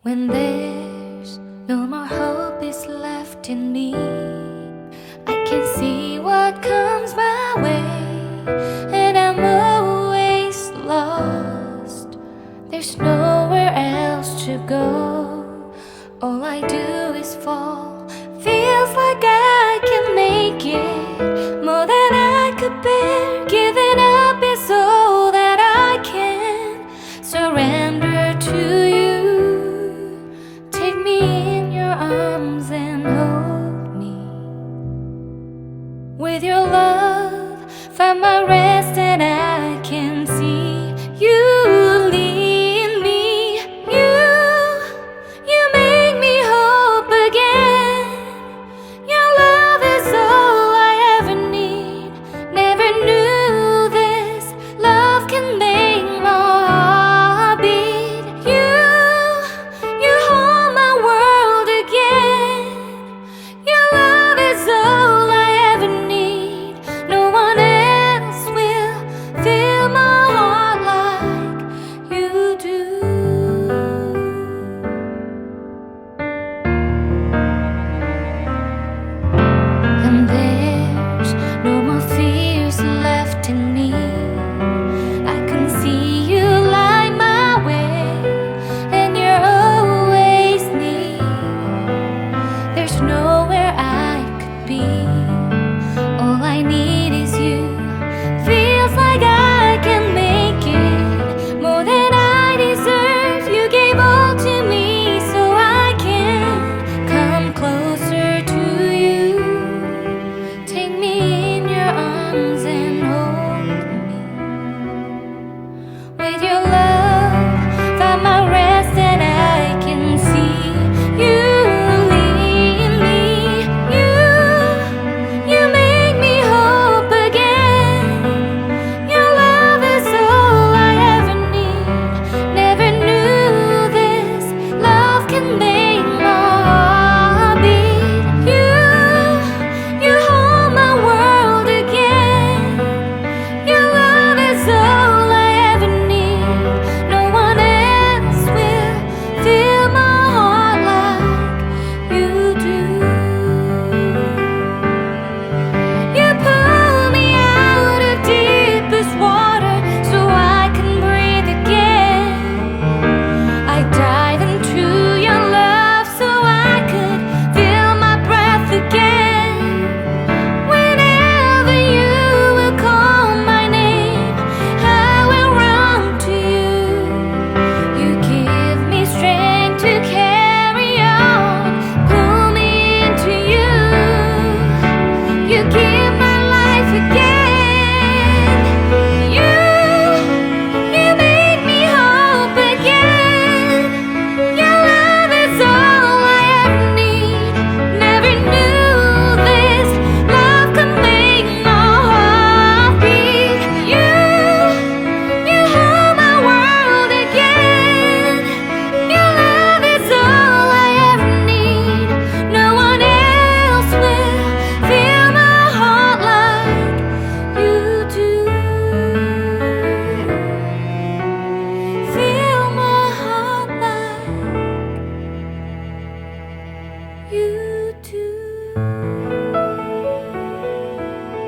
When there's no more hope is left in me, I can see what comes my way, and I'm always lost. There's nowhere else to go. All I do is fall. Feels like I can make it more than I could bear.